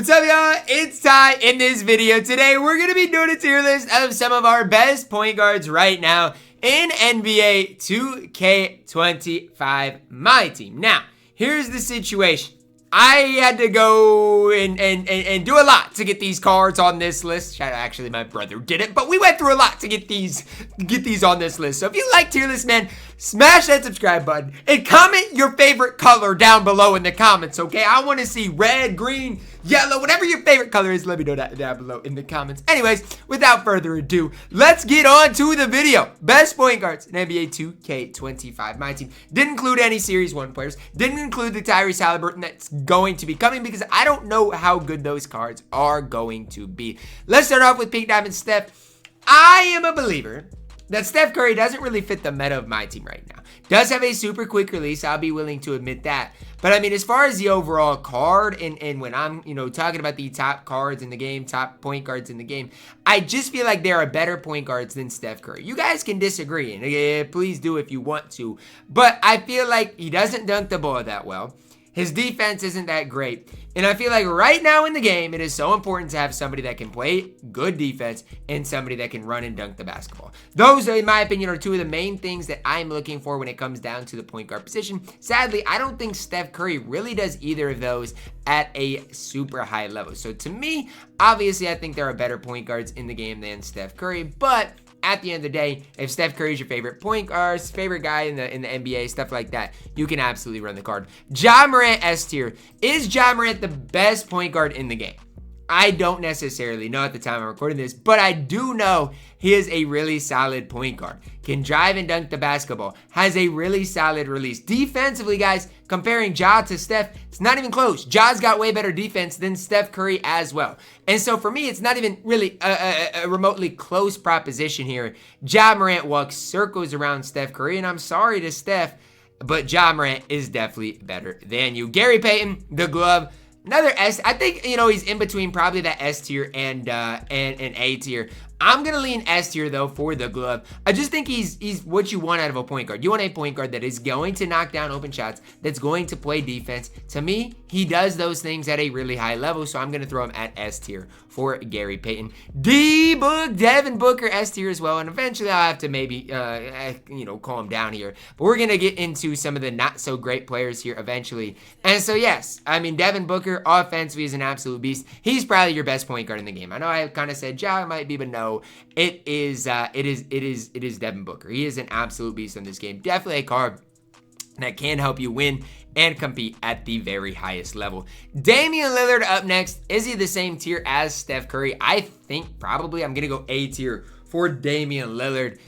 What's up, y'all? It's Ty. In this video today, we're going to be doing a tier list of some of our best point guards right now in NBA 2K25 MyTEAM. Now, here's the situation. I had to go and do a lot to get these cards on this list. Actually, my brother did it, but we went through a lot to get these on this list. So if you like tier list, man, smash that subscribe button and comment your favorite color down below in the comments, okay? I want to see red, green, yellow, whatever your favorite color is. Let me know that down below in the comments. Anyways, without further ado, let's get on to the video. Best point guards in NBA 2K25 MyTEAM. Didn't include any Series 1 players. Didn't include the Tyrese Halliburton that's going to be coming because I don't know how good those cards are going to be. Let's start off with Pink Diamond Steph. I am a believer that Steph Curry doesn't really fit the meta of my team right now. Does have a super quick release, I'll be willing to admit that. But I mean, as far as the overall card, and when I'm, talking about the top cards in the game, top point guards in the game, I just feel like there are better point guards than Steph Curry. You guys can disagree, and please do if you want to. But I feel like he doesn't dunk the ball that well. His defense isn't that great. And I feel like right now in the game, it is so important to have somebody that can play good defense and somebody that can run and dunk the basketball. Those, in my opinion, are two of the main things that I'm looking for when it comes down to the point guard position. Sadly, I don't think Steph Curry really does either of those at a super high level. So to me, obviously, I think there are better point guards in the game than Steph Curry. But at the end of the day, if Steph Curry is your favorite point guard, favorite guy in the NBA, stuff like that, you can absolutely run the card. Ja Morant S tier. Is Ja Morant the best point guard in the game? I don't necessarily know at the time I'm recording this, but I do know he is a really solid point guard. Can drive and dunk the basketball. Has a really solid release. Defensively, guys, comparing Ja to Steph, it's not even close. Ja's got way better defense than Steph Curry as well. And so for me, it's not even really a remotely close proposition here. Ja Morant walks circles around Steph Curry, and I'm sorry to Steph, but Ja Morant is definitely better than you. Gary Payton, the glove. Another S. I think, he's in between probably that S tier and A tier. I'm going to lean S tier, though, for the glove. I just think he's what you want out of a point guard. You want a point guard that is going to knock down open shots, that's going to play defense. To me, he does those things at a really high level, so I'm going to throw him at S tier for Gary Payton. Devin Booker, S tier as well, and eventually I'll have to maybe, calm down here. But we're going to get into some of the not-so-great players here eventually. And so, yes, I mean, Devin Booker, offensively, is an absolute beast. He's probably your best point guard in the game. I know I kind of said Ja might be, but no. It is Devin Booker. He is an absolute beast in this game. Definitely a card that can help you win and compete at the very highest level. Damian Lillard up next. Is he the same tier as Steph Curry? I think probably. I'm going to go A tier for Damian Lillard.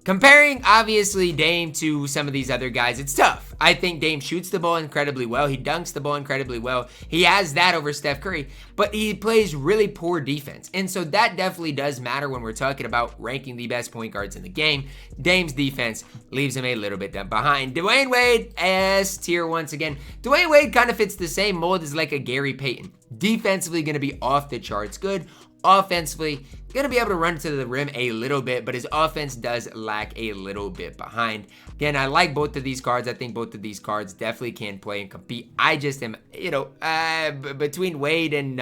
Comparing, obviously, Dame to some of these other guys, it's tough. I think Dame shoots the ball incredibly well. He dunks the ball incredibly well. He has that over Steph Curry, but he plays really poor defense. And so that definitely does matter when we're talking about ranking the best point guards in the game. Dame's defense leaves him a little bit behind. Dwayne Wade, S tier once again. Dwayne Wade kind of fits the same mold as like a Gary Payton. Defensively going to be off the charts good. Offensively, going to be able to run to the rim a little bit, but his offense does lack a little bit behind. Again, I like both of these cards. I think both of these cards definitely can play and compete. I just am, between Wade and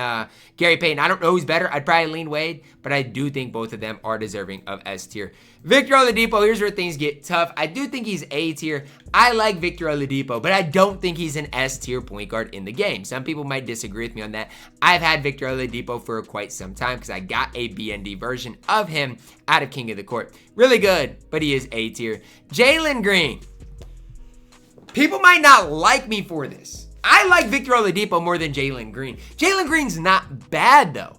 Gary Payton, I don't know who's better. I'd probably lean Wade, but I do think both of them are deserving of S tier. Victor Oladipo, here's where things get tough. I do think he's A tier. I like Victor Oladipo, but I don't think he's an S tier point guard in the game. Some people might disagree with me on that. I've had Victor Oladipo for quite some time because I got a BND version of him out of King of the Court. Really good, but he is A tier. Jalen Green. People might not like me for this. I like Victor Oladipo more than Jalen Green. Jalen Green's not bad, though.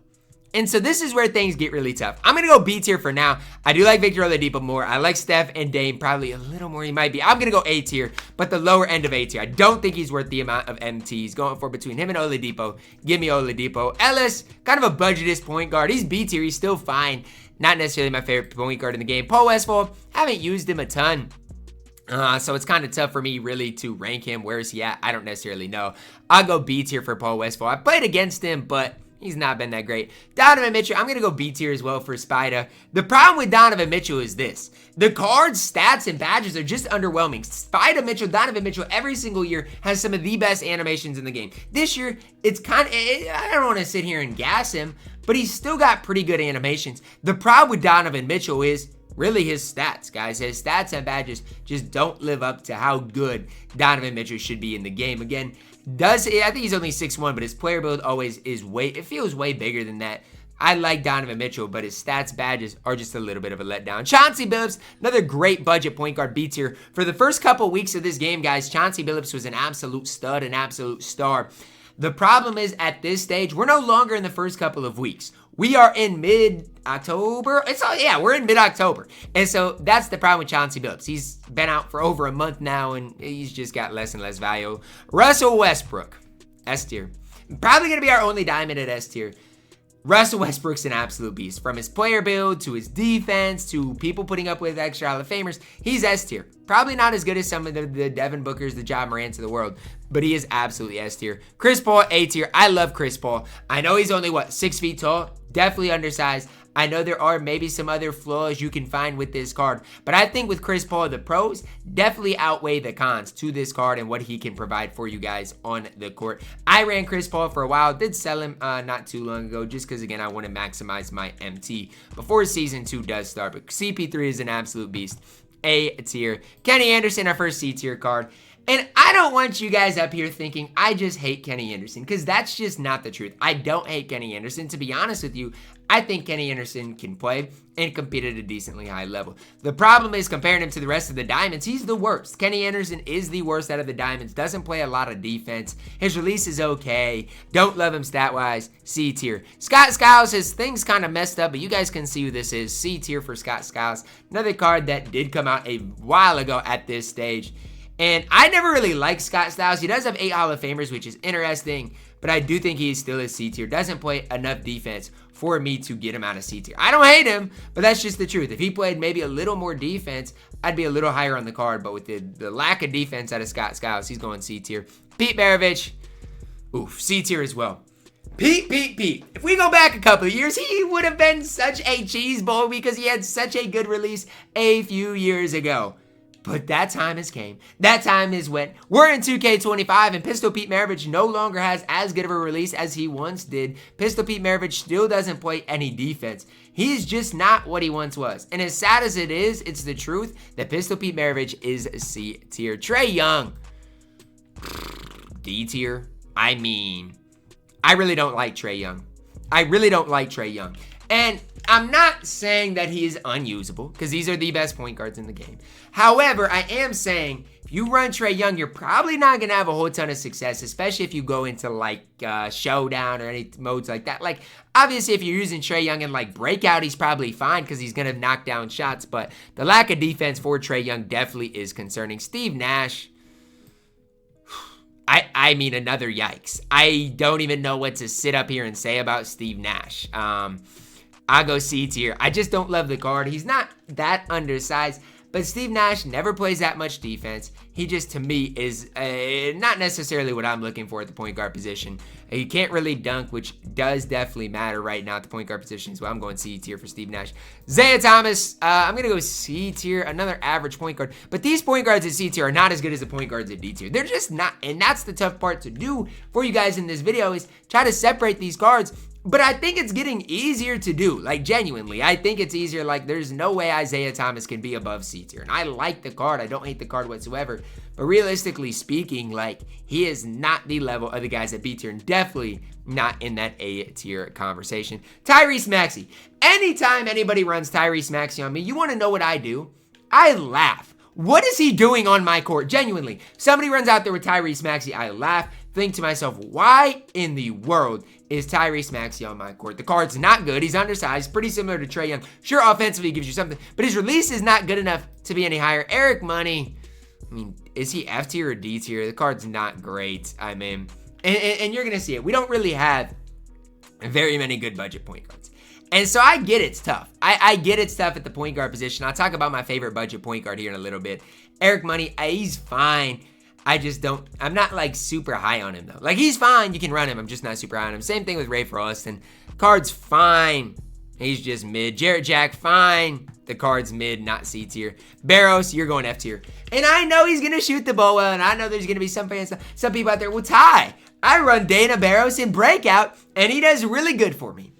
And so this is where things get really tough. I'm going to go B tier for now. I do like Victor Oladipo more. I like Steph and Dame probably a little more. He might be. I'm going to go A tier, but the lower end of A tier. I don't think he's worth the amount of MTs going for between him and Oladipo. Give me Oladipo. Ellis, kind of a budgetist point guard. He's B tier. He's still fine. Not necessarily my favorite point guard in the game. Paul Westphal, haven't used him a ton. So it's kind of tough for me really to rank him. Where is he at? I don't necessarily know. I'll go B tier for Paul Westphal. I played against him, but He's not been that great. Donovan Mitchell, I'm going to go B tier as well for Spida. The problem with Donovan Mitchell is this. The cards, stats, and badges are just underwhelming. Spida Mitchell, Donovan Mitchell, every single year has some of the best animations in the game. This year, it's kind of, I don't want to sit here and gas him, but he's still got pretty good animations. The problem with Donovan Mitchell is really his stats, guys. His stats and badges just don't live up to how good Donovan Mitchell should be in the game. Again, I think he's only 6'1", but his player build always is it feels way bigger than that. I like Donovan Mitchell, but his stats badges are just a little bit of a letdown. Chauncey Billups, another great budget point guard, B tier. For the first couple weeks of this game, guys, Chauncey Billups was an absolute stud, an absolute star. The problem is, at this stage, we're no longer in the first couple of weeks. We are in mid-October. We're in mid-October. And so that's the problem with Chauncey Billups. He's been out for over a month now, and he's just got less and less value. Russell Westbrook, S tier. Probably going to be our only diamond at S tier. Russell Westbrook's an absolute beast. From his player build to his defense to people putting up with extra Hall of Famers, he's S tier. Probably not as good as some of the Devin Bookers, the Ja Morants of the world, but he is absolutely S tier. Chris Paul, A tier. I love Chris Paul. I know he's only, 6 feet tall? Definitely undersized. I know there are maybe some other flaws you can find with this card, but I think with Chris Paul, the pros definitely outweigh the cons to this card and what he can provide for you guys on the court. I ran Chris Paul for a while, did sell him not too long ago, just because, again, I want to maximize my MT before Season 2 does start, but CP3 is an absolute beast. A tier. Kenny Anderson, our first C tier card. And I don't want you guys up here thinking I just hate Kenny Anderson, because that's just not the truth. I don't hate Kenny Anderson. To be honest with you, I think Kenny Anderson can play and compete at a decently high level. The problem is comparing him to the rest of the Diamonds, he's the worst. Kenny Anderson is the worst out of the Diamonds. Doesn't play a lot of defense. His release is okay. Don't love him stat-wise. C tier. Scott Skiles, his thing's kind of messed up, but you guys can see who this is. C tier for Scott Skiles. Another card that did come out a while ago at this stage. And I never really liked Scott Skiles. He does have 8 Hall of Famers, which is interesting, but I do think he's still a C tier. Doesn't play enough defense for me to get him out of C tier. I don't hate him, but that's just the truth. If he played maybe a little more defense, I'd be a little higher on the card, but with the lack of defense out of Scott Skiles, he's going C tier. Pete Maravich, C tier as well. Pete. If we go back a couple of years, he would have been such a cheese ball because he had such a good release a few years ago. But that time has came. That time is when we're in 2K25 and Pistol Pete Maravich no longer has as good of a release as he once did. Pistol Pete Maravich still doesn't play any defense. He's just not what he once was. And as sad as it is, it's the truth that Pistol Pete Maravich is C tier. Trae Young, D tier. I mean, I really don't like Trae Young. And I'm not saying that he is unusable, because these are the best point guards in the game. However, I am saying if you run Trae Young, you're probably not going to have a whole ton of success, especially if you go into like Showdown or any modes like that. Like, obviously, if you're using Trae Young in like Breakout, he's probably fine because he's going to knock down shots. But the lack of defense for Trae Young definitely is concerning. Steve Nash, I mean, another yikes. I don't even know what to sit up here and say about Steve Nash. I'll go C tier. I just don't love the card. He's not that undersized, but Steve Nash never plays that much defense. He just, to me, is not necessarily what I'm looking for at the point guard position. He can't really dunk, which does definitely matter right now at the point guard position. So I'm going C tier for Steve Nash. Zaya Thomas, I'm going to go C tier, another average point guard. But these point guards at C tier are not as good as the point guards at D tier. They're just not, and that's the tough part to do for you guys in this video, is try to separate these cards. But I think it's getting easier to do, like genuinely. I think it's easier, like there's no way Isaiah Thomas can be above C tier. And I like the card, I don't hate the card whatsoever. But realistically speaking, like he is not the level of the guys at B tier and definitely not in that A tier conversation. Tyrese Maxey. Anytime anybody runs Tyrese Maxey on me, you want to know what I do? I laugh. What is he doing on my court? Genuinely. Somebody runs out there with Tyrese Maxey, I laugh. Think to myself, why in the world is Tyrese Maxey on my court? The card's not good. He's undersized, pretty similar to Trae Young. Sure, offensively he gives you something, but his release is not good enough to be any higher. Eric Money, I mean, is he F tier or D tier? The card's not great. I mean, and you're going to see it. We don't really have very many good budget point guards. And so I get it's tough. I get it's tough at the point guard position. I'll talk about my favorite budget point guard here in a little bit. Eric Money, he's fine. I just don't, I'm not like super high on him though. Like he's fine, you can run him, I'm just not super high on him. Same thing with Ray Froston. Card's fine, he's just mid. Jarrett Jack, fine. The card's mid, not C tier. Barros, you're going F tier. And I know he's gonna shoot the ball well, and I know there's gonna be some fans, some people out there, well, Ty, I run Dana Barros in breakout, and he does really good for me.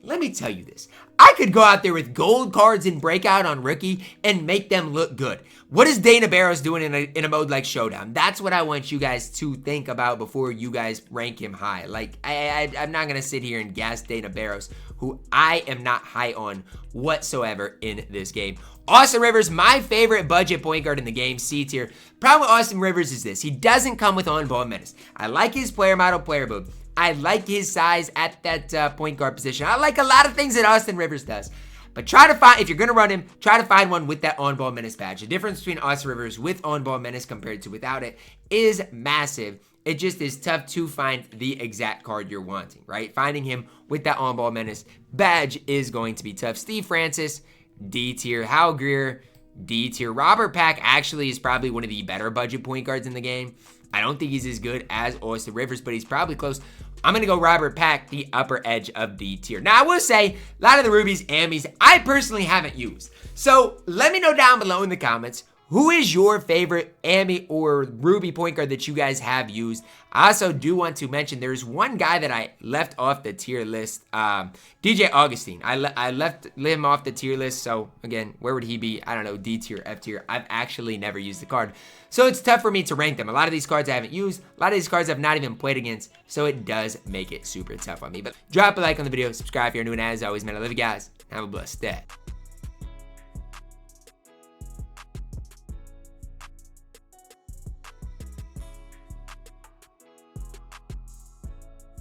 Let me tell you this. I could go out there with gold cards in breakout on rookie and make them look good. What is Dana Barros doing in a mode like Showdown? That's what I want you guys to think about before you guys rank him high. Like, I'm not going to sit here and gas Dana Barros, who I am not high on whatsoever in this game. Austin Rivers, my favorite budget point guard in the game, C tier. Problem with Austin Rivers is this. He doesn't come with on-ball menace. I like his player model, player build. I like his size at that point guard position. I like a lot of things that Austin Rivers does. But try to find, if you're going to run him, try to find one with that on-ball menace badge. The difference between Austin Rivers with on-ball menace compared to without it is massive. It just is tough to find the exact card you're wanting, right? Finding him with that on-ball menace badge is going to be tough. Steve Francis, D tier. Hal Greer, D tier. Robert Pack actually is probably one of the better budget point guards in the game. I don't think he's as good as Austin Rivers, but he's probably close. I'm going to go Robert Pack, the upper edge of the tier. Now, I will say, a lot of the rubies, ammies, I personally haven't used. So, let me know down below in the comments, who is your favorite Ami or Ruby point guard that you guys have used? I also do want to mention there's one guy that I left off the tier list, DJ Augustine. I left him off the tier list, so again, where would he be? I don't know, D tier, F tier. I've actually never used the card. So it's tough for me to rank them. A lot of these cards I haven't used. A lot of these cards I've not even played against, so it does make it super tough on me. But drop a like on the video, subscribe if you're new, and as always, man, I love you guys. Have a blessed day.